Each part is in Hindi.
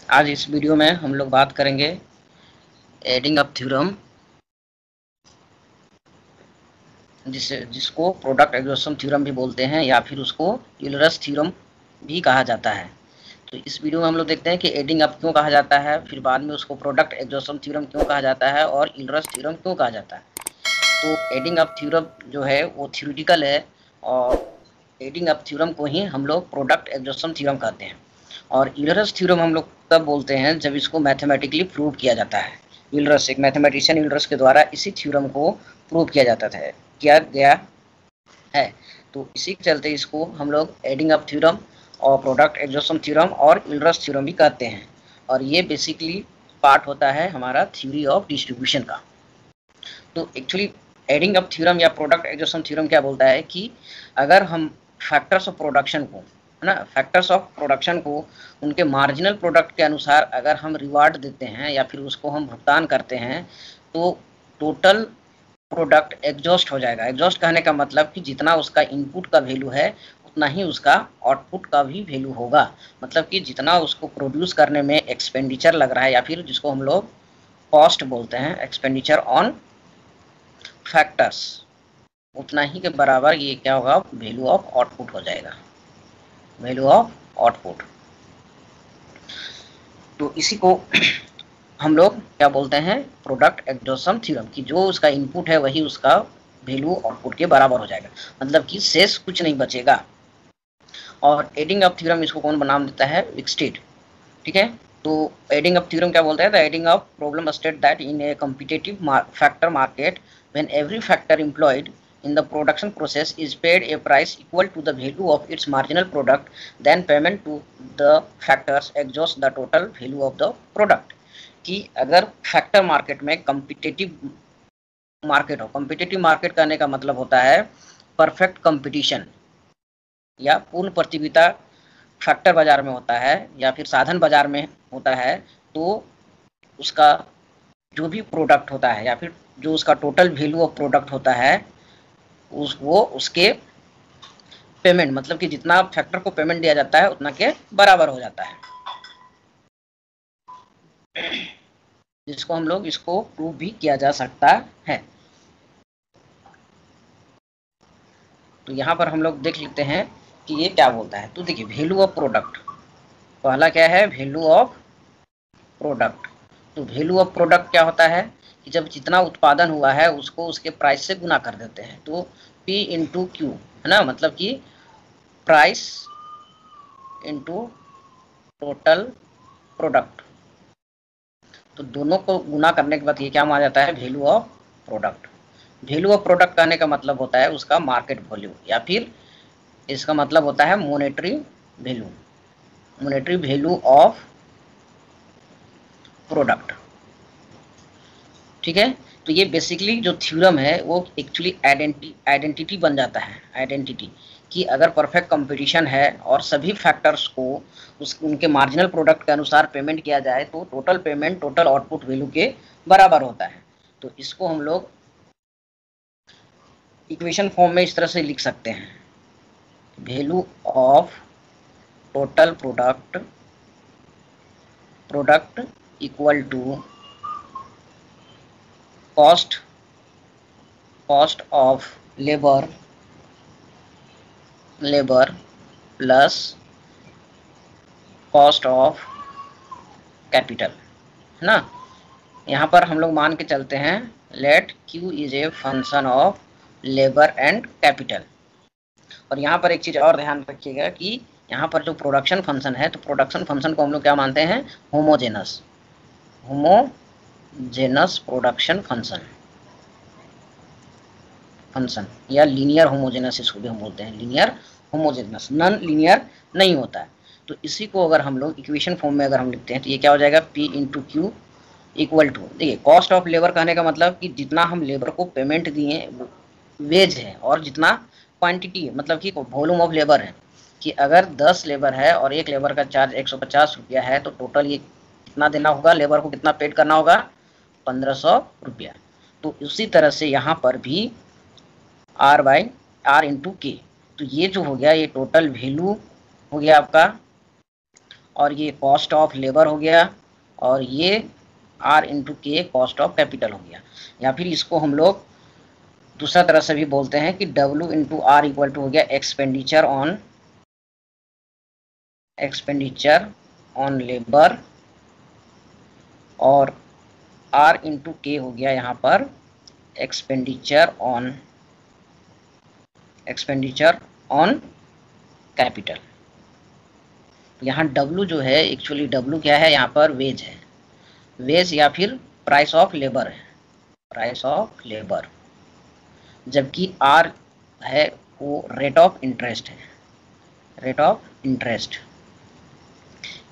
आज इस वीडियो में हम लोग बात करेंगे एडिंग अप थ्योरम, जिसको प्रोडक्ट एग्जॉस्शन थ्योरम भी बोलते हैं या फिर उसको यूलरस थ्योरम भी कहा जाता है। तो इस वीडियो में हम लोग देखते हैं कि एडिंग अप क्यों कहा जाता है, फिर बाद में उसको प्रोडक्ट एग्जॉस्शन थ्योरम क्यों कहा जाता है और यूलरस थ्योरम क्यों कहा जाता है। तो एडिंग अप थ्योरम जो है वो थ्योरेटिकल है और एडिंग अप थ्योरम को ही हम लोग प्रोडक्ट एग्जॉस्शन थ्योरम कहते हैं। और यूलरस थ्योरम हम लोग तब बोलते हैं जब इसको मैथमेटिकली प्रूव किया जाता है। यूलरस, एक मैथमेटिशियन यूलरस के द्वारा इसी थ्योरम को प्रूव किया गया है। तो इसी के चलते इसको हम लोग एडिंग अप थ्योरम और प्रोडक्ट एग्जॉस्शन थ्योरम और यूलरस थ्योरम भी कहते हैं। और ये बेसिकली पार्ट होता है हमारा थ्योरी ऑफ डिस्ट्रीब्यूशन का। तो एक्चुअली एडिंग अप थ्योरम या प्रोडक्ट एग्जॉस्शन थ्योरम क्या बोलता है कि अगर हम फैक्टर्स ऑफ प्रोडक्शन को, है ना, फैक्टर्स ऑफ प्रोडक्शन को उनके मार्जिनल प्रोडक्ट के अनुसार अगर हम रिवार्ड देते हैं या फिर उसको हम भुगतान करते हैं तो टोटल प्रोडक्ट एग्जॉस्ट हो जाएगा। एग्जॉस्ट कहने का मतलब कि जितना उसका इनपुट का वैल्यू है उतना ही उसका आउटपुट का भी वैल्यू होगा। मतलब कि जितना उसको प्रोड्यूस करने में एक्सपेंडिचर लग रहा है या फिर जिसको हम लोग कॉस्ट बोलते हैं, एक्सपेंडिचर ऑन फैक्टर्स, उतना ही के बराबर ये क्या होगा, वैल्यू ऑफ आउटपुट हो जाएगा, वैल्यू ऑफ आउटपुट। तो इसी को हम लोग क्या बोलते हैं, प्रोडक्ट एग्जॉस्शन थ्योरम, कि जो उसका इनपुट है वही उसका वैल्यू आउटपुट के बराबर हो जाएगा, मतलब कि शेष कुछ नहीं बचेगा। और एडिंग अप थ्योरम इसको कौन नाम देता है, विक्सटेड। ठीक है, तो एडिंग अप थ्योरम क्या बोलता है, the adding up problem state that in A competitive factor market when every factor employed in the production process is paid a price equal to the value of its marginal product, then payment to the factors exhausts the total value of the product। कि अगर फैक्टर मार्केट में कॉम्पिटिटिव मार्केट हो, कॉम्पिटिटिव मार्केट करने का मतलब होता है परफेक्ट कंपटीशन या पूर्ण प्रतियोगिता फैक्टर बाजार में होता है या फिर साधन बाजार में होता है, तो उसका जो भी प्रोडक्ट होता है या फिर जो उसका टोटल वैल्यू ऑफ प्रोडक्ट होता है वो उसके पेमेंट, मतलब कि जितना फैक्टर को पेमेंट दिया जाता है उतना के बराबर हो जाता है, जिसको हम लोग इसको प्रूव भी किया जा सकता है। तो यहाँ पर हम लोग देख लेते हैं कि ये क्या बोलता है। तो देखिए, वैल्यू ऑफ प्रोडक्ट, पहला क्या है, वैल्यू ऑफ प्रोडक्ट। तो वैल्यू ऑफ प्रोडक्ट क्या होता है कि जब जितना उत्पादन हुआ है उसको उसके प्राइस से गुना कर देते हैं, तो P इंटू क्यू, है ना, मतलब कि प्राइस इंटू टोटल प्रोडक्ट। तो दोनों को गुना करने के बाद ये क्या माना जाता है, value of product. Value of product कहने का मतलब होता है उसका मार्केट वैल्यू या फिर इसका मतलब होता है monetary value, monetary value of product. ठीक है, तो ये बेसिकली जो थ्योरम है वो एक्चुअली आइडेंटिटी बन जाता है, आइडेंटिटी, कि अगर परफेक्ट कंपटीशन है और सभी फैक्टर्स को उनके मार्जिनल प्रोडक्ट के अनुसार पेमेंट किया जाए तो total payment total output value के बराबर होता है। तो इसको हम लोग इक्वेशन फॉर्म में इस तरह से लिख सकते हैं, value of total product equal to cost of labour plus cost of capital, है ना। यहाँ पर हम लोग मान के चलते हैं let Q is a function of labour and capital. और यहाँ पर एक चीज़ और ध्यान रखिएगा कि यहाँ पर जो प्रोडक्शन फंक्शन है, तो प्रोडक्शन फंक्शन को हम लोग क्या मानते हैं, होमोजेनस प्रोडक्शन फंक्शन या लीनियर होमोजेनस, इसको भी हम बोलते हैं लीनियर होमोजेनस, नॉन लीनियर नहीं होता है। तो इसी को अगर हम लोग इक्वेशन फॉर्म में अगर हम लिखते हैं तो ये क्या हो जाएगा, P into Q equal to, देखिए कॉस्ट ऑफ लेबर कहने का मतलब कि जितना हम लेबर को पेमेंट दिए वेज है और जितना क्वांटिटी है, मतलब कि वॉल्यूम ऑफ लेबर है, कि अगर 10 लेबर है और एक लेबर का चार्ज 150 रुपया है तो टोटल ये कितना देना होगा, लेबर को कितना पेड करना होगा, 1500 रुपया। तो उसी तरह से यहाँ पर भी R इंटू के, तो ये जो हो गया ये टोटल वैल्यू हो गया आपका और ये कॉस्ट ऑफ लेबर हो गया, और ये R इंटू के कॉस्ट ऑफ कैपिटल हो गया। या फिर इसको हम लोग दूसरा तरह से भी बोलते हैं कि W into R equal to हो गया एक्सपेंडिचर ऑन लेबर, और R इंटू के हो गया यहाँ पर एक्सपेंडिचर ऑन कैपिटल। तो यहाँ W जो है, एक्चुअली W क्या है, यहाँ पर वेज है, वेज या फिर प्राइस ऑफ लेबर है, प्राइस ऑफ लेबर। जबकि R है वो रेट ऑफ इंटरेस्ट है, रेट ऑफ इंटरेस्ट,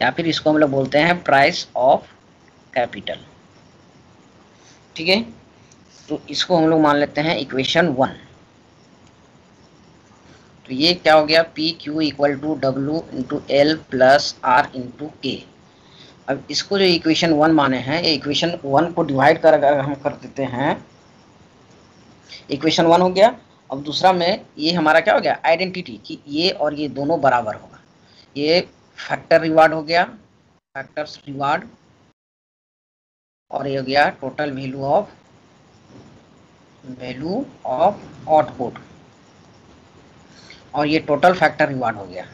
या फिर इसको हम लोग बोलते हैं प्राइस ऑफ कैपिटल। ठीक है, तो इसको हम लोग मान लेते हैं इक्वेशन 1। तो ये क्या हो गया, P Q equal to W into L plus R into K. अब इसको जो इक्वेशन 1 माने हैं, ये इक्वेशन 1 को डिवाइड कर अगर हम कर देते हैं, इक्वेशन 1 हो गया। अब दूसरा में ये हमारा क्या हो गया, आइडेंटिटी, कि ये और ये दोनों बराबर होगा। ये फैक्टर रिवार्ड हो गया, फैक्टर्स रिवार्ड, और ये हो गया टोटल वैल्यू ऑफ आउटपुट, और ये टोटल फैक्टर रिवार्ड हो गया।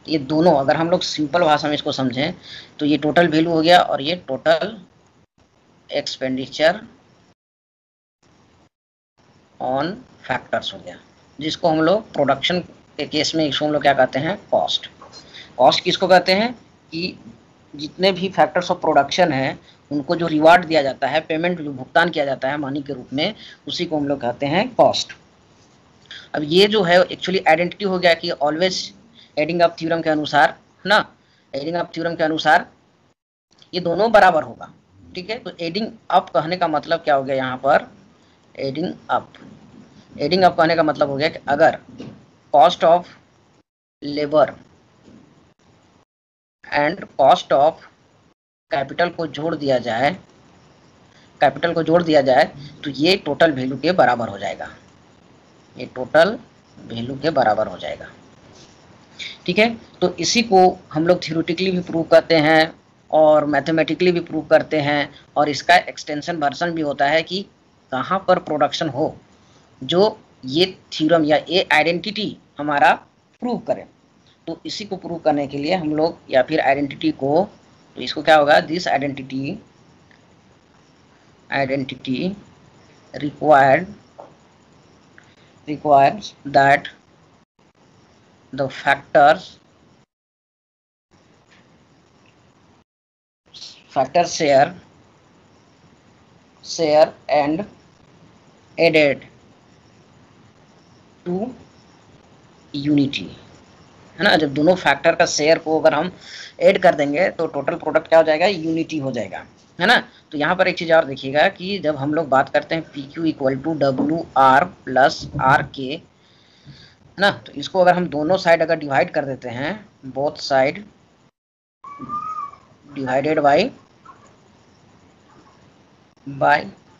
ये दोनों अगर हम लोग सिंपल भाषा में इसको समझें तो ये टोटल वैल्यू हो गया, और ये टोटल एक्सपेंडिचर ऑन फैक्टर्स हो गया, जिसको हम लोग प्रोडक्शन के केस में इसको हम लोग क्या कहते हैं, कॉस्ट। कॉस्ट किसको कहते हैं, कि जितने भी फैक्टर्स ऑफ प्रोडक्शन है उनको जो रिवार्ड दिया जाता है, पेमेंट जो भुगतान किया जाता है मनी के रूप में, उसी को हम लोग कहते हैं कॉस्ट। अब ये जो है एक्चुअली आइडेंटिटी हो गया कि ऑलवेज एडिंग अप थ्योरम के अनुसार ना, एडिंग अप थ्योरम के अनुसार ये दोनों बराबर होगा। ठीक है, तो एडिंग अप कहने का मतलब क्या हो गया, यहाँ पर एडिंग अप कहने का मतलब हो गया कि अगर cost of labour and cost of capital को जोड़ दिया जाए, तो ये टोटल वैल्यू के बराबर हो जाएगा, ये टोटल वैल्यू के बराबर हो जाएगा। ठीक है, तो इसी को हम लोग थ्योरेटिकली भी प्रूव करते हैं और मैथमेटिकली भी प्रूव करते हैं, और इसका एक्सटेंशन वर्जन भी होता है कि कहाँ पर प्रोडक्शन हो जो ये थ्योरम या ये आइडेंटिटी हमारा प्रूव करें। तो इसी को प्रूव करने के लिए हम लोग, या फिर आइडेंटिटी को, तो इसको क्या होगा, this identity requires that the factor share and added to unity, है ना। जब दोनों फैक्टर का शेयर को अगर हम ऐड कर देंगे तो टोटल प्रोडक्ट क्या हो जाएगा, यूनिटी हो जाएगा, है ना। तो यहाँ पर एक चीज़ और देखिएगा कि जब हम लोग बात करते हैं P Q equal to W R plus R K, है ना, तो इसको अगर हम दोनों साइड अगर डिवाइड कर देते हैं, both side divided by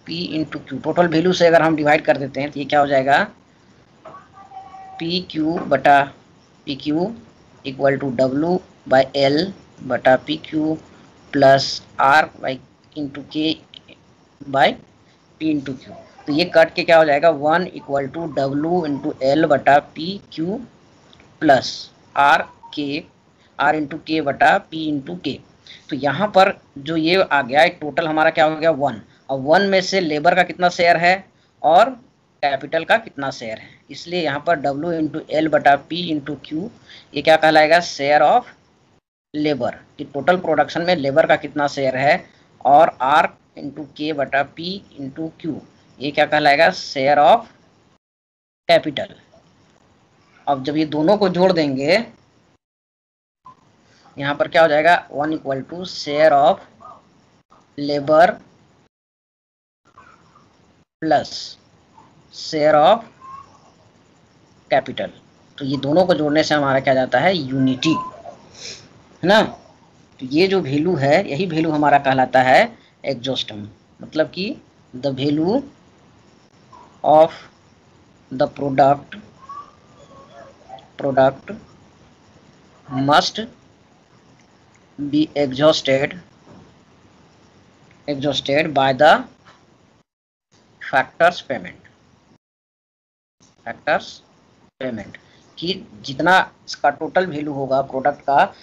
P into Q, total value से अगर हम डिवाइड कर देते हैं तो ये क्या हो जाएगा, पी क्यू बटा P Q equal to W by L बटा P Q plus R by into K by P into Q. तो ये कट के क्या हो जाएगा, 1 equal to W into L बटा P Q plus R into K बटा पी इंटू के। तो यहाँ पर जो ये आ गया टोटल हमारा क्या हो गया, 1। अब 1 में से लेबर का कितना शेयर है और कैपिटल का कितना शेयर है, इसलिए यहाँ पर W इंटू एल बटा पी इंटू क्यू ये क्या कहलाएगा, शेयर ऑफ लेबर, कि टोटल प्रोडक्शन में लेबर का कितना शेयर है, और R इंटू के बटा पी इंटू क्यू ये क्या कहलाएगा, शेयर ऑफ कैपिटल। अब जब ये दोनों को जोड़ देंगे, यहाँ पर क्या हो जाएगा, 1 equal to share of labour plus share of capital. तो ये दोनों को जोड़ने से हमारा क्या जाता है, यूनिटी, है ना। तो ये जो वैल्यू है, यही वैल्यू हमारा कहलाता है एग्जॉस्टम, मतलब कि the value of the product must be exhausted by the factors payment कि जितना इसका टोटल वैल्यू होगा प्रोडक्ट का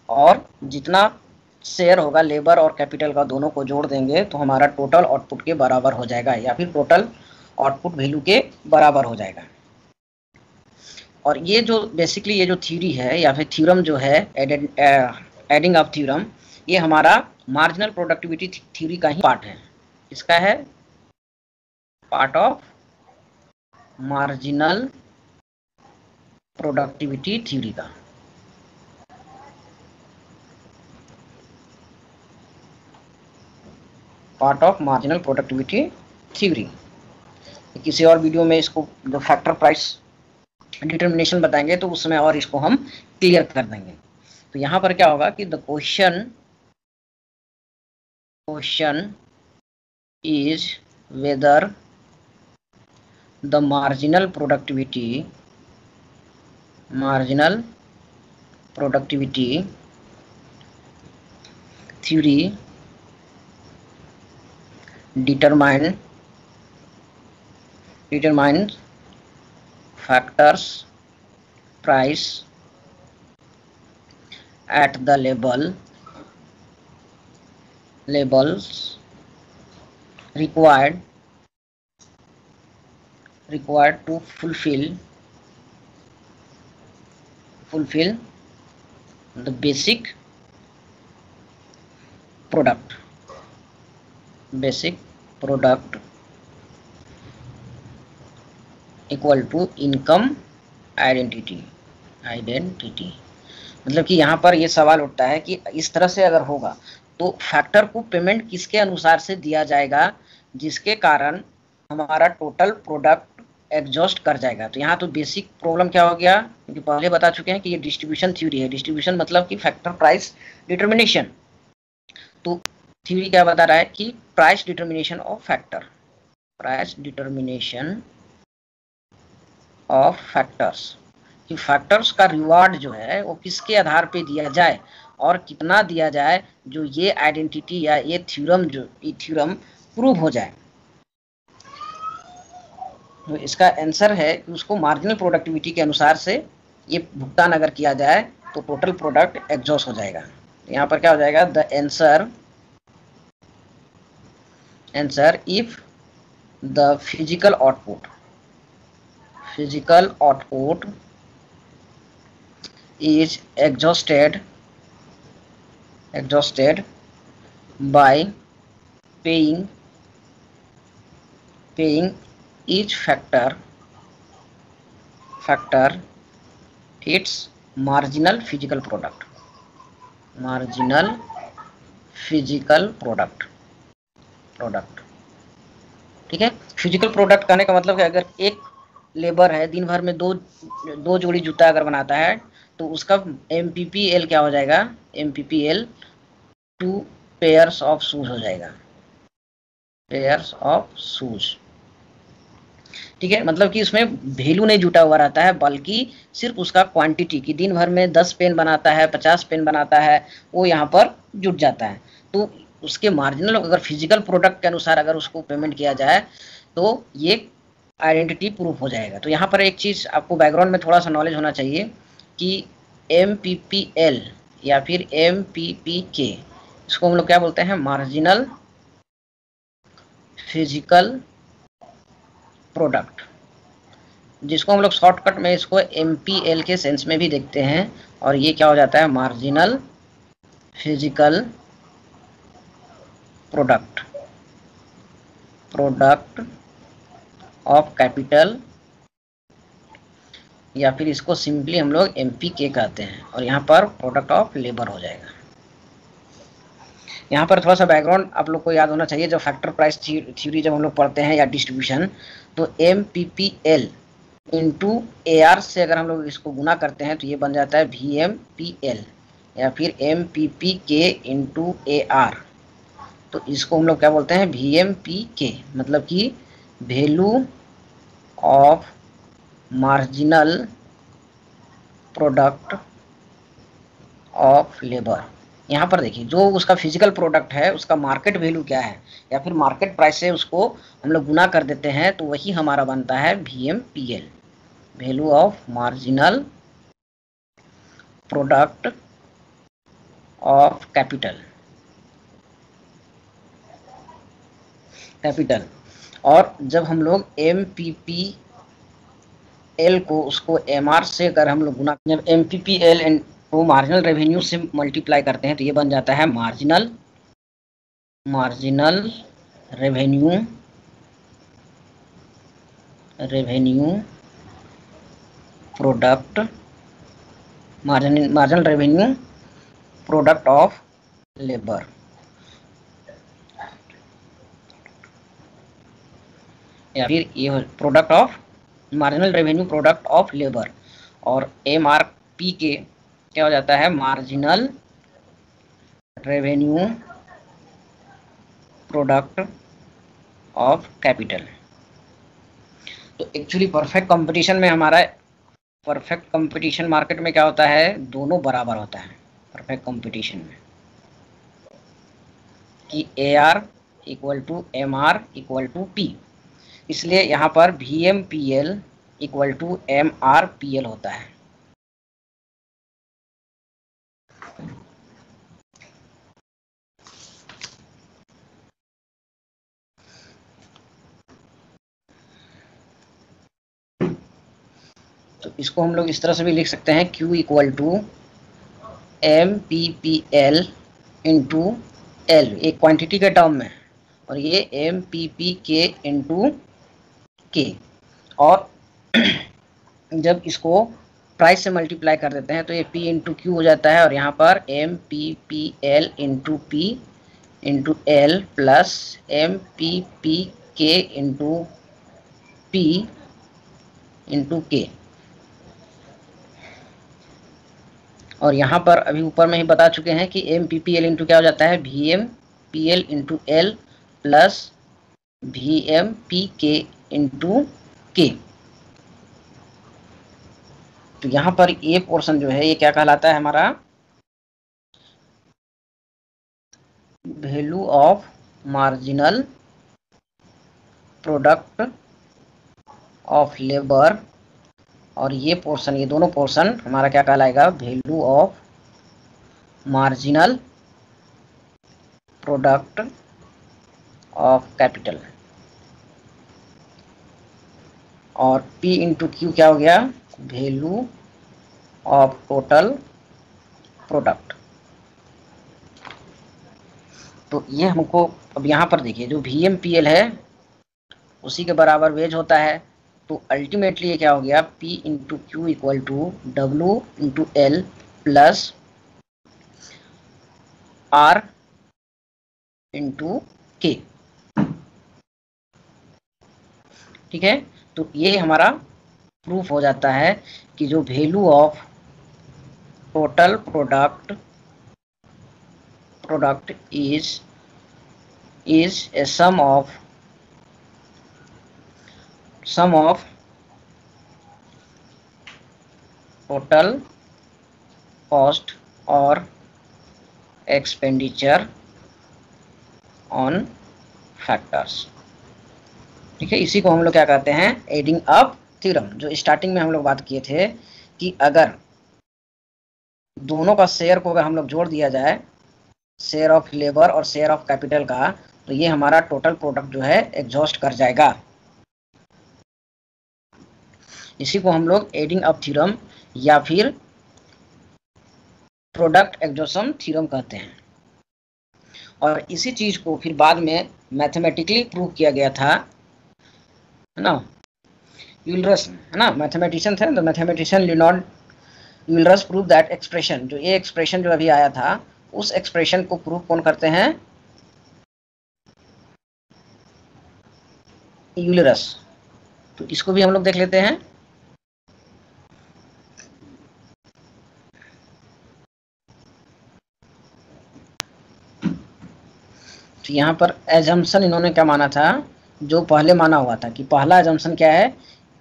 और जितना शेयर होगा लेबर और कैपिटल का, दोनों को जोड़ देंगे तो हमारा टोटल आउटपुट के बराबर हो जाएगा या फिर टोटल आउटपुट वैल्यू के बराबर हो जाएगा। और ये जो बेसिकली ये जो थ्योरी है या फिर थ्योरम जो है एडिंग अप थ्योरम, ये हमारा मार्जिनल प्रोडक्टिविटी थ्योरी का ही पार्ट है। इसका है part of marginal productivity theory का। Part of marginal productivity theory. किसी और वीडियो में इसको जो फैक्टर प्राइस डिटर्मिनेशन बताएंगे तो उसमें और इसको हम क्लियर कर देंगे। तो यहाँ पर क्या होगा कि the question is whether the marginal productivity theory determines factors price at the labels required to fulfill the basic product equal to income identity. मतलब कि यहाँ पर ये सवाल उठता है कि इस तरह से अगर होगा तो फैक्टर को पेमेंट किसके अनुसार से दिया जाएगा जिसके कारण हमारा टोटल प्रोडक्ट एग्जॉस्ट कर जाएगा। तो यहाँ तो बेसिक प्रॉब्लम क्या हो गया, क्योंकि पहले बता चुके हैं कि ये डिस्ट्रीब्यूशन थ्योरी है। डिस्ट्रीब्यूशन मतलब कि फैक्टर प्राइस डिटर्मिनेशन। तो थ्योरी क्या बता रहा है कि प्राइस डिटर्मिनेशन ऑफ फैक्टर्स, कि फैक्टर्स का रिवार्ड जो है वो किसके आधार पे दिया जाए और कितना दिया जाए, जो ये आइडेंटिटी या ये थ्योरम प्रूव हो जाए। तो इसका आंसर है कि उसको मार्जिनल प्रोडक्टिविटी के अनुसार से ये भुगतान अगर किया जाए तो टोटल प्रोडक्ट एग्जॉस्ट हो जाएगा। यहाँ पर क्या हो जाएगा, the answer if the physical output is exhausted by paying each factor its marginal physical product। ठीक है। फिजिकल प्रोडक्ट कहने का मतलब है अगर एक लेबर है दिन भर में दो जोड़ी जूता अगर बनाता है तो उसका MPPL क्या हो जाएगा, MPPL 2 पेयर्स ऑफ शूज हो जाएगा, ठीक है। मतलब कि उसमें वैल्यू नहीं जुटा हुआ रहता है, बल्कि सिर्फ उसका क्वांटिटी की दिन भर में 10 पेन बनाता है, 50 पेन बनाता है, वो यहाँ पर जुट जाता है। तो उसके मार्जिनल अगर फिजिकल प्रोडक्ट के अनुसार अगर उसको पेमेंट किया जाए तो ये आइडेंटिटी प्रूफ हो जाएगा। तो यहाँ पर एक चीज़ आपको बैकग्राउंड में थोड़ा सा नॉलेज होना चाहिए कि MPPL या फिर MPPK, इसको हम लोग क्या बोलते हैं, मार्जिनल फिजिकल प्रोडक्ट, जिसको हम लोग शॉर्टकट में इसको MPL के सेंस में भी देखते हैं। और ये क्या हो जाता है, marginal physical product of capital, या फिर इसको सिंपली हम लोग MPK कहते हैं। और यहाँ पर प्रोडक्ट ऑफ लेबर हो जाएगा। यहाँ पर थोड़ा सा बैकग्राउंड आप लोग को याद होना चाहिए। जब फैक्टर प्राइस थ्योरी जब हम लोग पढ़ते हैं या डिस्ट्रीब्यूशन, तो MPPL इंटू AR से अगर हम लोग इसको गुना करते हैं तो ये बन जाता है VMPL, या फिर MPPK इंटू AR। तो इसको हम लोग क्या बोलते हैं, VMPK, मतलब कि value of marginal product of labour. यहाँ पर देखिए जो उसका फिजिकल प्रोडक्ट है उसका मार्केट वैल्यू क्या है या फिर मार्केट प्राइस से उसको हम लोग गुना कर देते हैं, तो वही हमारा बनता है VMPL, value of marginal product of capital. और जब हम लोग MPPL को उसको MR से अगर हम लोग गुना, जब MPPL को मार्जिनल रेवेन्यू से मल्टीप्लाई करते हैं तो ये बन जाता है marginal revenue product, marginal revenue product of labour. या फिर ये product of marginal revenue product of labour, और MRP के क्या हो जाता है marginal revenue product of capital. तो एक्चुअली परफेक्ट कंपटीशन में हमारा, परफेक्ट कंपटीशन मार्केट में क्या होता है, दोनों बराबर होता है परफेक्ट कंपटीशन में, कि AR equal to MR equal to P। इसलिए यहाँ पर VMPL इक्वल टू MRPL होता है। तो इसको हम लोग इस तरह से भी लिख सकते हैं, Q equal to MPPL into L, एक क्वांटिटी के टर्म में, और ये MPPK इंटू K। और जब इसको प्राइस से मल्टीप्लाई कर देते हैं तो ये P इंटू Q हो जाता है, और यहाँ पर MPPL into P into L plus MPPK into P into K। और यहाँ पर अभी ऊपर में ही बता चुके हैं कि MPPL इंटू क्या हो जाता है VMPL into L plus VMPK into K। तो यहाँ पर ये पोर्शन जो है ये क्या कहलाता है हमारा, value of marginal product of labour, और ये पोर्शन, ये दोनों पोर्शन हमारा क्या कहलाएगा, value of marginal product of capital. और P इंटू Q क्या हो गया, वैल्यू ऑफ टोटल प्रोडक्ट। तो ये हमको अब यहाँ पर देखिए जो VMPL है उसी के बराबर वेज होता है, तो अल्टीमेटली ये क्या हो गया, P into Q equal to W into L plus R into K। ठीक है, तो ये हमारा प्रूफ हो जाता है कि जो value of total product is a sum of total cost और एक्सपेंडिचर ऑन फैक्टर्स। ठीक है, इसी को हम लोग क्या कहते हैं, एडिंग अप थ्योरम। जो स्टार्टिंग में हम लोग बात किए थे कि अगर दोनों का शेयर को अगर हम लोग जोड़ दिया जाए, शेयर ऑफ लेबर और शेयर ऑफ कैपिटल का, तो ये हमारा टोटल प्रोडक्ट जो है एग्जॉस्ट कर जाएगा। इसी को हम लोग एडिंग अप थ्योरम या फिर प्रोडक्ट एग्जॉशन थ्योरम कहते हैं। और इसी चीज को फिर बाद में मैथमेटिकली प्रूव किया गया था, है ना, यूलरस, है ना, मैथमेटिशियन थे, तो mathematician Leonard Euler's prove that expression, जो ये एक्सप्रेशन जो अभी आया था उस एक्सप्रेशन को प्रूव कौन करते हैं, यूलरस। तो इसको भी हम लोग देख लेते हैं। तो यहाँ पर एजम्पशन इन्होंने क्या माना था, जो पहले माना हुआ था कि पहला एजम्पशन क्या है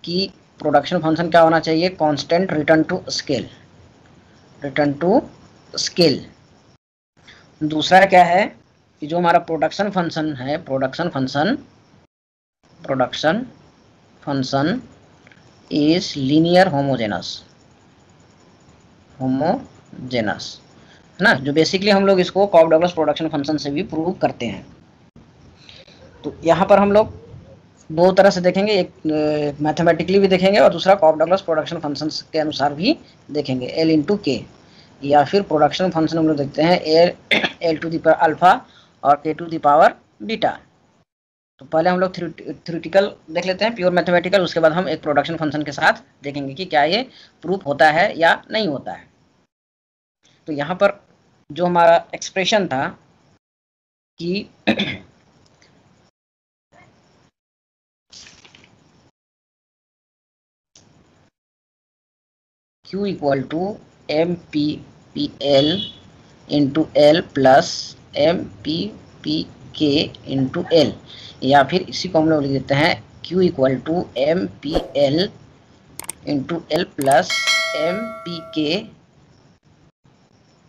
कि प्रोडक्शन फंक्शन क्या होना चाहिए, कांस्टेंट रिटर्न टू स्केल। दूसरा क्या है कि जो हमारा प्रोडक्शन फंक्शन है, production function is linear homogeneous है ना, जो बेसिकली हम लोग इसको कॉफ डगलस प्रोडक्शन फंक्शन से भी प्रूव करते हैं। तो यहाँ पर हम लोग दो तरह से देखेंगे, एक मैथमेटिकली भी देखेंगे और दूसरा कॉफ डगलस प्रोडक्शन फंक्शन के अनुसार भी देखेंगे, एल इंटू के, या फिर प्रोडक्शन फंक्शन हम लोग देखते हैं L to the power alpha और K to the power beta. तो पहले हम लोग थ्योरेटिकल देख लेते हैं, प्योर मैथमेटिकल, उसके बाद हम एक प्रोडक्शन फंक्शन के साथ देखेंगे कि क्या ये प्रूफ होता है या नहीं होता है। तो यहाँ पर जो हमारा एक्सप्रेशन था कि Q equal to M P P L into L plus M P P K into L, या फिर इसी को हम लोग लिख देते हैं Q equal to M P L into L plus M P K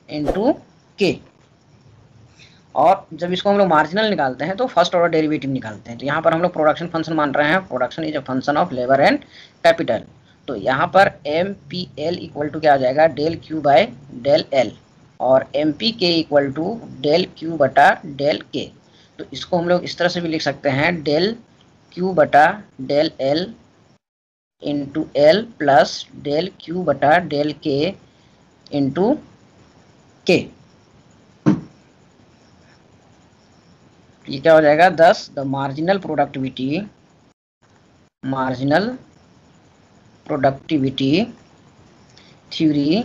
into K. और जब इसको हम लोग मार्जिनल निकालते हैं तो फर्स्ट ऑर्डर डेरिवेटिव निकालते हैं। तो यहाँ पर हम लोग प्रोडक्शन फंक्शन मान रहे हैं, production is a function of labour and capital. तो यहाँ पर M P L equal to क्या आ जाएगा, del Q by del L, और M P K equal to del Q बटा डेल के। तो इसको हम लोग इस तरह से भी लिख सकते हैं, डेल क्यू बटा del L into L plus del Q बटा डेल के इंटू के। ये क्या हो जाएगा, 10 the marginal productivity theory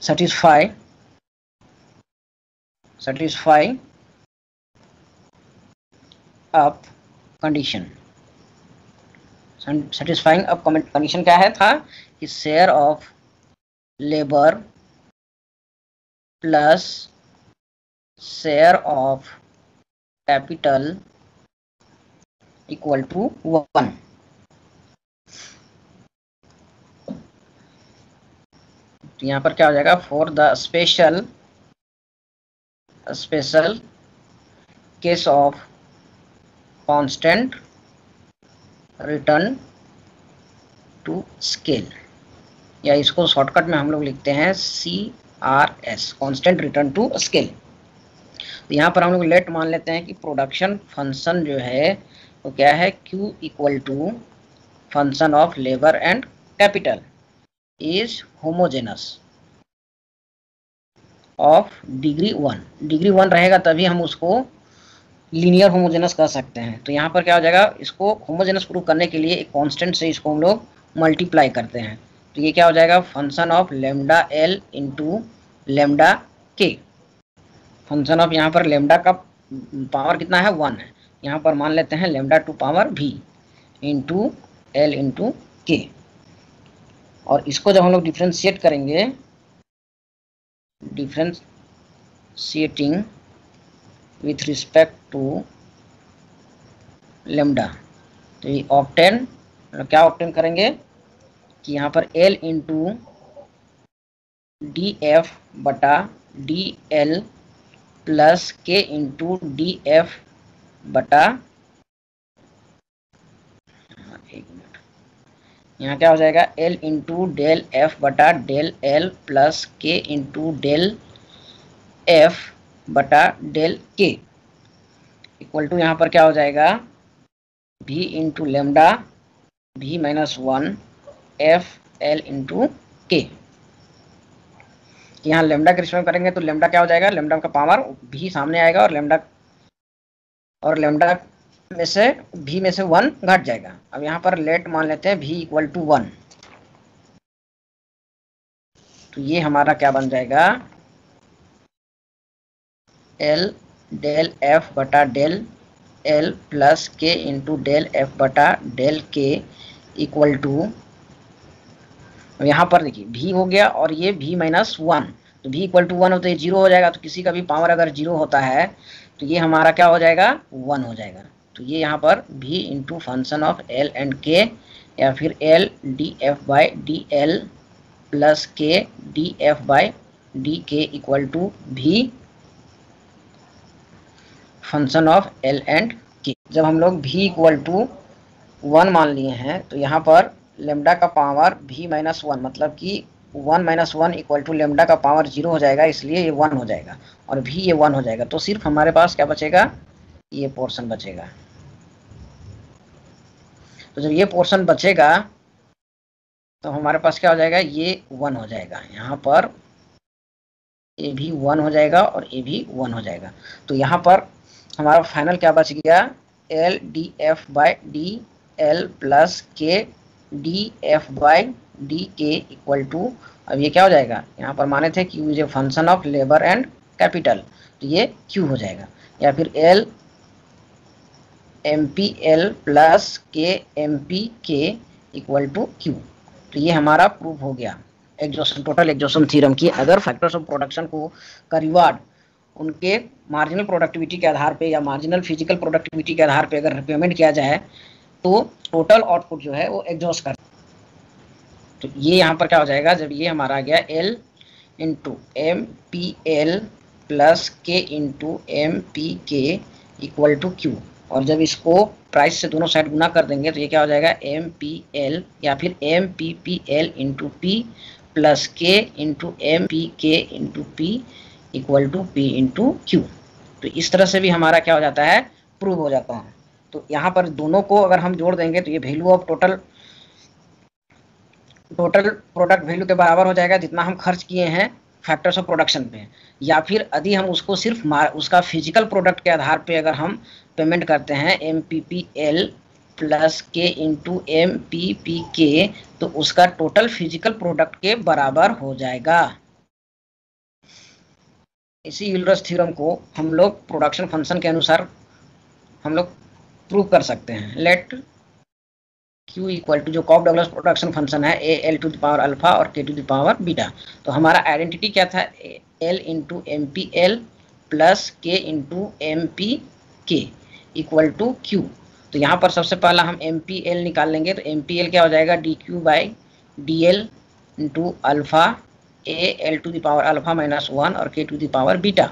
satisfy up condition। satisfying up condition क्या है था कि share of labour plus share of capital equal to 1। तो यहाँ पर क्या हो जाएगा, for the special case of constant return to scale, या इसको शॉर्टकट में हम लोग लिखते हैं CRS, constant return to scale. तो यहाँ पर हम लोग लेट मान लेते हैं कि प्रोडक्शन फंक्शन जो है वो क्या है, Q equal to function of labour and capital is homogeneous of degree 1। Degree 1 रहेगा तभी हम उसको लीनियर होमोजेनस कर सकते हैं। तो यहाँ पर क्या हो जाएगा, इसको होमोजेनस प्रूव करने के लिए एक कांस्टेंट से इसको हम लोग मल्टीप्लाई करते हैं। तो ये क्या हो जाएगा, function of lambda L into lambda के। फंक्शन ऑफ यहाँ पर लेमडा का पावर कितना है, 1 है, यहाँ पर मान लेते हैं lambda to power v into L into K. और इसको जब हम लोग डिफ्रेंशिएट करेंगे, differentiating with respect to lambda, तो ये ऑप्टेन क्या ऑप्टेन करेंगे कि यहाँ पर L इंटू डी एफ बटा D L plus K into D F बटा, यहाँ क्या हो जाएगा, L इंटू डेल एफ बटा del L plus K into del F बटा डेल के इक्वल टू यहाँ पर क्या हो जाएगा, v into lambda v minus 1 F L into के। यहाँ लेमडा के रिस्पेक्ट करेंगे तो लेमडा क्या हो जाएगा, लेमडा का पावर v सामने आएगा और लेमडा में से v में से 1 घट जाएगा। अब यहाँ पर लेट मान लेते हैं v इक्वल टू 1। तो ये हमारा क्या बन जाएगा, L डेल एफ बटा del L plus K into del F बटा डेल के इक्वल टू, यहाँ पर देखिए v हो गया और ये v माइनस 1। तो v इक्वल टू 1 हो तो ये 0 हो जाएगा। तो किसी का भी पावर अगर 0 होता है तो ये हमारा क्या हो जाएगा, 1 हो जाएगा। तो ये यहाँ पर v into function of l and k, या फिर l D F by D L plus K D F by D K equal to भी फंक्शन ऑफ एल एंड के। जब हम लोग भी इक्वल टू 1 मान लिए हैं तो यहाँ पर लेमडा का पावर भी माइनस 1, मतलब कि 1 माइनस 1 इक्वल टू लेमडा का पावर 0 हो जाएगा, इसलिए ये 1 हो जाएगा और भी ये 1 हो जाएगा। तो सिर्फ हमारे पास क्या बचेगा, ये पोर्शन बचेगा। तो जब ये पोर्शन बचेगा तो हमारे पास क्या हो जाएगा, ये 1 हो जाएगा। यहाँ पर ए भी 1 हो जाएगा और ए भी 1 हो जाएगा। तो यहाँ पर हमारा फाइनल क्या बच गया, L D F by D L plus K D F by D K equal to, अब ये क्या हो जाएगा, यहाँ पर माने थे Q is a function of labour and capital, तो ये क्यू हो जाएगा। या फिर L M P L plus K M P K equal to Q. तो ये हमारा प्रूफ हो गया एग्जॉशन, टोटल एग्जॉशन थ्योरम की। अगर फैक्टर्स ऑफ प्रोडक्शन को का रिवार्ड उनके मार्जिनल प्रोडक्टिविटी के आधार पे या मार्जिनल फिजिकल प्रोडक्टिविटी के आधार पे अगर पेमेंट किया जाए तो टोटल आउटपुट जो है वो एग्जॉस्ट कर। तो ये यहाँ पर क्या हो जाएगा, जब ये हमारा आ गया L into M P L plus K into M P K equal to Q, और जब इसको प्राइस से दोनों साइड गुना कर देंगे तो ये क्या हो जाएगा, एम पी एल या फिर M P P L into P plus K into M P K into P equal to P into Q. तो इस तरह से भी हमारा क्या हो जाता है, प्रूव हो जाता है। तो यहाँ पर दोनों को अगर हम जोड़ देंगे तो ये value of total product value के बराबर हो जाएगा जितना हम खर्च किए हैं फैक्टर्स ऑफ प्रोडक्शन पे। या फिर यदि हम उसको सिर्फ उसका फिजिकल प्रोडक्ट के आधार पे अगर हम पेमेंट करते हैं M P P L plus K into M P P K, तो उसका टोटल फिजिकल प्रोडक्ट के बराबर हो जाएगा। इसी यूलरस थ्योरम को हम लोग प्रोडक्शन फंक्शन के अनुसार हम लोग प्रूव कर सकते हैं। लेट Q इक्वल टू जो कॉफ डगलस प्रोडक्शन फंक्शन है ए L to the power alpha और K to the power beta. तो हमारा आइडेंटिटी क्या था, L into M P L plus K into M P K equal to Q. तो यहाँ पर सबसे पहला हम एम पी एल निकाल लेंगे, तो एम पी एल क्या हो जाएगा, D Q by D L into alpha A L to the power alpha minus 1 और K to the power beta.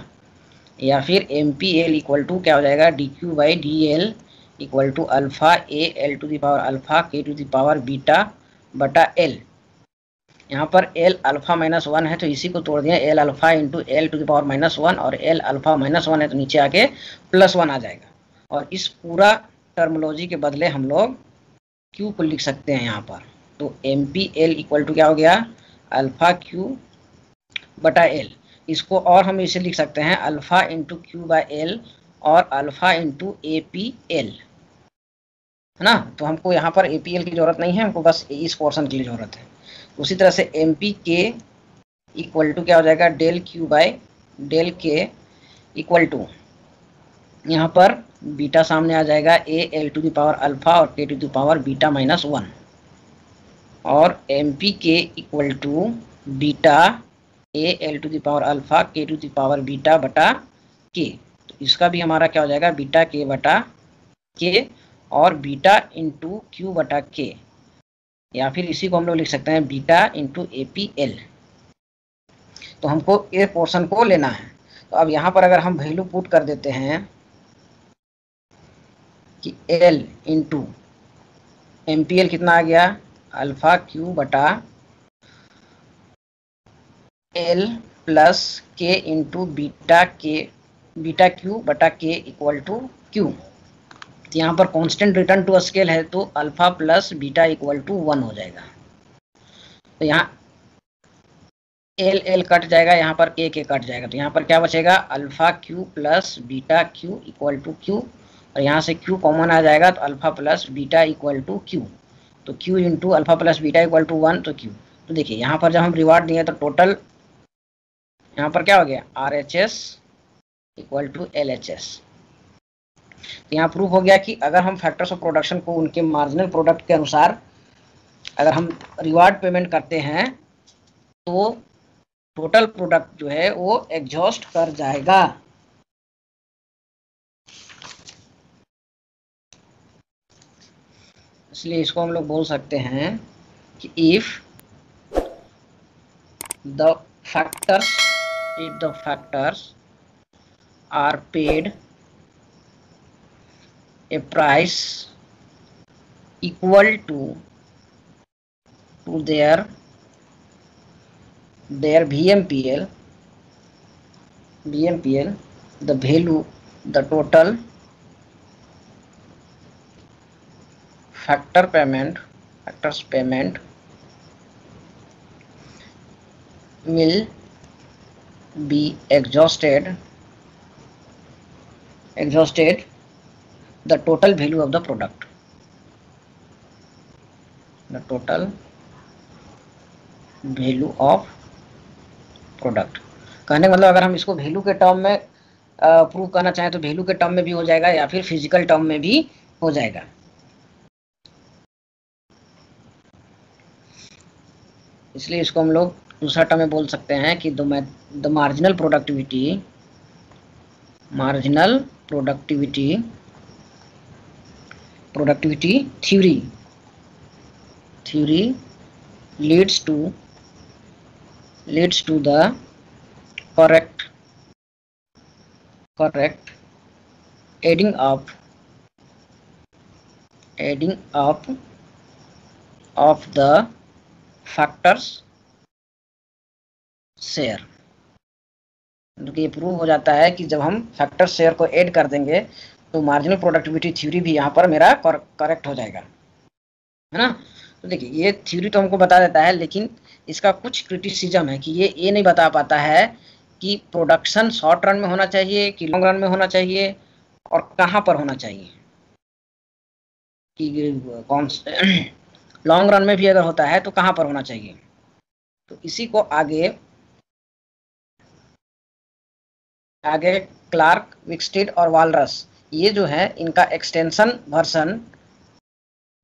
या फिर M P L equal to क्या हो जाएगा, D Q by D L equal to alpha A L to the power alpha K to the power beta बटा एल। यहाँ पर एल अल्फा माइनस 1 है तो इसी को तोड़ दिया, L alpha into L to the power minus 1 और एल अल्फा माइनस 1 है तो नीचे आके प्लस 1 आ जाएगा। और इस पूरा टर्मोलॉजी के बदले हम लोग क्यू को लिख सकते हैं यहाँ पर। तो M P L equal to क्या हो गया, अल्फा क्यू बटा एल। इसको और हम इसे लिख सकते हैं alpha into Q by L और alpha into A P L, है ना। तो हमको यहाँ पर ए पी एल की जरूरत नहीं है, हमको बस इस पोर्शन के लिए जरूरत है। उसी तरह से M P K equal to क्या हो जाएगा, del Q by del K equal to, यहाँ पर बीटा सामने आ जाएगा A L to the power alpha और K to the power beta minus 1 और M P K equal to beta A L to the power alpha K to the power beta बटा के। तो इसका भी हमारा क्या हो जाएगा, बीटा के बटा के और बीटा इंटू क्यू बटा के, या फिर इसी को हम लोग लिख सकते हैं beta into A P L. तो हमको ए पोर्शन को लेना है। तो अब यहाँ पर अगर हम वैल्यू पुट कर देते हैं कि L into M P L कितना आ गया, अल्फा क्यू बटा L plus K into beta K beta Q बटा के इक्वल टू क्यू। तो यहाँ पर कांस्टेंट रिटर्न टू स्केल है तो alpha plus beta equal to 1 हो जाएगा। तो यहाँ एल एल कट जाएगा, यहाँ पर के कट जाएगा, तो यहाँ पर क्या बचेगा, alpha Q plus beta Q equal to Q, और यहाँ से क्यू कॉमन आ जाएगा तो alpha plus beta equal to Q. तो Q into alpha plus beta equal to 1 तो क्यू। तो देखिए यहाँ पर जब हम रिवार्ड दिए तो टोटल यहाँ पर क्या हो गया, R H S equal to L H S. तो यहाँ प्रूफ हो गया कि अगर हम फैक्टर्स ऑफ प्रोडक्शन को उनके मार्जिनल प्रोडक्ट के अनुसार अगर हम रिवार्ड पेमेंट करते हैं तो टोटल प्रोडक्ट जो है वो एग्जॉस्ट कर जाएगा। इसलिए इसको हम लोग बोल सकते हैं कि if the factors if the factors are paid a price equal to their VMPL, the value, the total factors payment will be exhausted the total value of the product, the total value of product. कहने का मतलब अगर हम इसको वैल्यू के टर्म में प्रूव करना चाहें तो वैल्यू के टर्म में भी हो जाएगा या फिर फिजिकल टर्म में भी हो जाएगा। इसलिए इसको हम लोग दूसरा टर्म में बोल सकते हैं कि the marginal productivity theory leads to the correct adding up of the factors share. क्योंकि ये प्रूव हो जाता है कि जब हम फैक्टर शेयर को ऐड कर देंगे तो मार्जिनल प्रोडक्टिविटी थ्योरी भी यहाँ पर मेरा करेक्ट हो जाएगा, है ना। तो देखिए ये थ्योरी तो हमको बता देता है, लेकिन इसका कुछ क्रिटिसिज्म है कि ये नहीं बता पाता है कि प्रोडक्शन शॉर्ट रन में होना चाहिए कि लॉन्ग रन में होना चाहिए और कहाँ पर होना चाहिए, कि कौन से लॉन्ग रन में भी अगर होता है तो कहाँ पर होना चाहिए। तो इसी को आगे क्लार्क, विक्सटेड और वालरस ये जो है इनका एक्सटेंशन वर्जन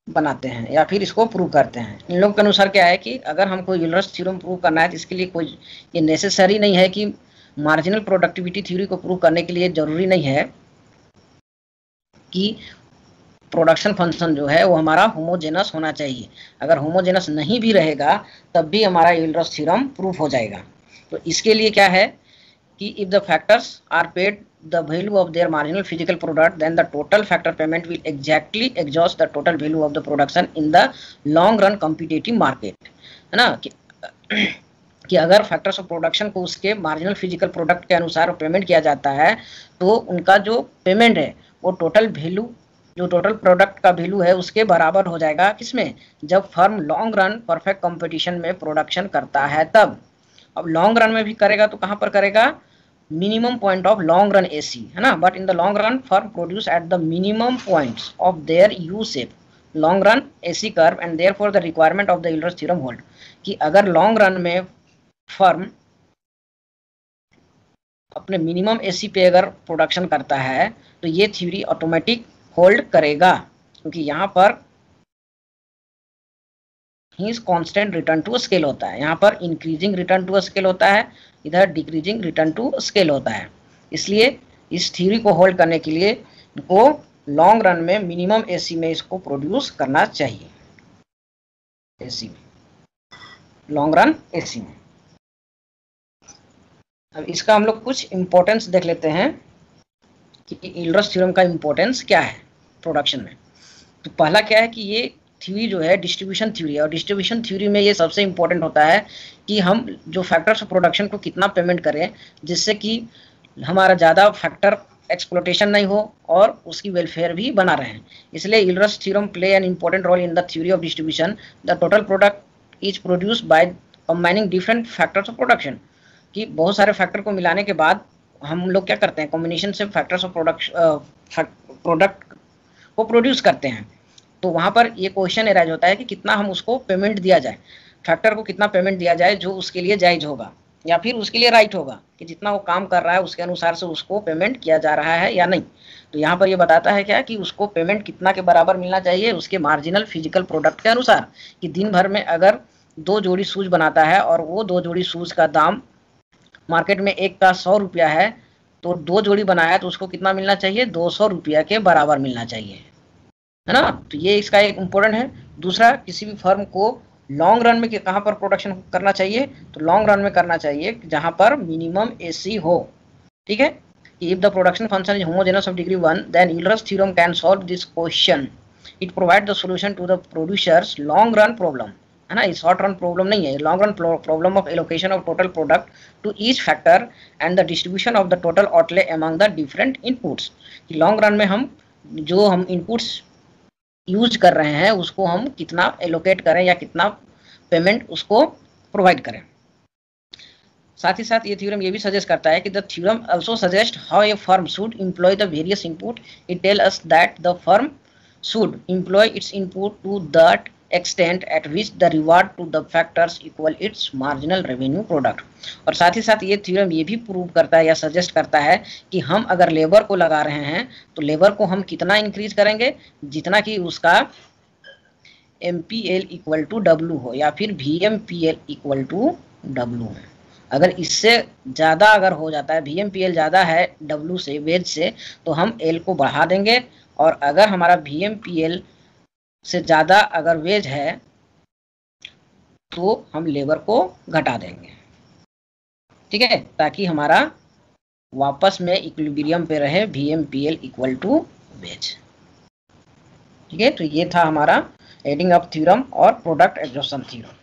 बनाते हैं या फिर इसको प्रूव करते हैं। इन लोगों के अनुसार क्या है कि अगर हमको यूलर्स थ्योरम प्रूव करना है तो इसके लिए कोई ये नेसेसरी नहीं है कि मार्जिनल प्रोडक्टिविटी थ्योरी को प्रूव करने के लिए जरूरी नहीं है कि प्रोडक्शन फंक्शन जो है वो हमारा होमोजेनस होना चाहिए। अगर होमोजेनस नहीं भी रहेगा तब भी हमारा यूलर्स थ्योरम प्रूफ हो जाएगा। तो इसके लिए क्या है कि if the factors are paid the value of their marginal physical product, then the total factor payment will exactly exhaust the total value of the production in the long run competitive market, है ना। कि अगर फैक्टर्स ऑफ प्रोडक्शन को उसके मार्जिनल फिजिकल प्रोडक्ट के अनुसार पेमेंट किया जाता है तो उनका जो पेमेंट है वो टोटल वैल्यू, जो टोटल प्रोडक्ट का वैल्यू है उसके बराबर हो जाएगा। किसमें? जब firm long run perfect competition में प्रोडक्शन करता है तब। अब लॉन्ग रन में भी करेगा तो कहाँ पर करेगा? minimum point of long run AC, है ना। but in the long run firm produce at the minimum points of their U-shape long run AC curve and therefore the requirement of the Euler's theorem hold, कि अगर लॉन्ग रन में फर्म अपने मिनिमम AC पे अगर प्रोडक्शन करता है तो ये थ्योरी ऑटोमेटिक होल्ड करेगा, क्योंकि यहाँ पर ही कांस्टेंट रिटर्न टू स्केल होता है। यहाँ पर इंक्रीजिंग रिटर्न टू स्केल होता है, इधर डिक्रीजिंग रिटर्न टू स्केल होता है। इसलिए इस थ्योरी को होल्ड करने के लिए इनको लॉन्ग रन में मिनिमम एसी में इसको प्रोड्यूस करना चाहिए, एसी में, लॉन्ग रन एसी में। अब इसका हम लोग कुछ इंपॉर्टेंस देख लेते हैं कि यूलर्स थ्योरम का इंपॉर्टेंस क्या है प्रोडक्शन में। तो पहला क्या है कि ये थ्योरी जो है डिस्ट्रीब्यूशन थ्योरी है, और डिस्ट्रीब्यूशन थ्योरी में ये सबसे इंपॉर्टेंट होता है कि हम जो फैक्टर्स ऑफ प्रोडक्शन को कितना पेमेंट करें जिससे कि हमारा ज़्यादा फैक्टर एक्सप्लोटेशन नहीं हो और उसकी वेलफेयर भी बना रहे। इसलिए Euler's theorem play an important role in the theory of distribution. The total product is produced by combining different factors of production, कि बहुत सारे फैक्टर को मिलाने के बाद हम लोग क्या करते हैं, कॉम्बिनेशन से फैक्टर्स ऑफ प्रोडक्ट को प्रोड्यूस करते हैं। तो वहाँ पर ये क्वेश्चन एराइज होता है कि कितना हम उसको पेमेंट दिया जाए, फैक्टर को कितना पेमेंट दिया जाए जो उसके लिए जायज़ होगा या फिर उसके लिए राइट होगा, कि जितना वो काम कर रहा है उसके अनुसार से उसको पेमेंट किया जा रहा है या नहीं। तो यहाँ पर ये बताता है क्या कि उसको पेमेंट कितना के बराबर मिलना चाहिए, उसके मार्जिनल फिजिकल प्रोडक्ट के अनुसार। कि दिन भर में अगर 2 जोड़ी शूज़ बनाता है और वो 2 जोड़ी शूज़ का दाम मार्केट में एक का 100 रुपया है, तो 2 जोड़ी बनाया तो उसको कितना मिलना चाहिए? 200 रुपया के बराबर मिलना चाहिए, है ना। तो ये इसका एक इम्पोर्टेंट है। दूसरा, किसी भी फर्म को लॉन्ग रन में कहाँ पर प्रोडक्शन करना चाहिए, तो लॉन्ग रन में करना चाहिए जहाँ पर मिनिमम AC हो, ठीक है। If the production function is homogeneous of degree 1 then Euler's theorem can solve this question, it provide the solution to the producer's long run problem, है ना। ये शॉर्ट रन प्रॉब्लम नहीं है, long run problem of allocation of total product to each factor and the distribution of the total outlay among the different inputs. Long run में हम जो हम इनपुट्स यूज कर रहे हैं उसको हम कितना एलोकेट करें या कितना पेमेंट उसको प्रोवाइड करें। साथ ही साथ ये थ्योरम ये भी सजेस्ट करता है कि the theorem also suggest how a firm should employ the various input, it tell us that the firm should employ its input to that extent at which the reward to the factors equal its marginal revenue product। और साथ ही साथ ये थ्योरम ये भी प्रूव करता है या सजेस्ट करता है कि हम अगर लेबर को लगा रहे हैं तो लेबर को हम कितना इंक्रीज करेंगे, जितना कि उसका MPL इक्वल टू W हो या फिर VMPL इक्वल टू W हो। अगर इससे ज़्यादा अगर हो जाता है, VMPL ज़्यादा है W से, वेज से, तो हम L को बढ़ा देंगे, और अगर हमारा VMPL से ज़्यादा अगर वेज है तो हम लेबर को घटा देंगे, ठीक है, ताकि हमारा वापस में इक्विलिब्रियम पे रहे VMPL इक्वल टू वेज, ठीक है। तो ये था हमारा एडिंग अप थ्योरम और प्रोडक्ट एग्जॉशन थ्योरम।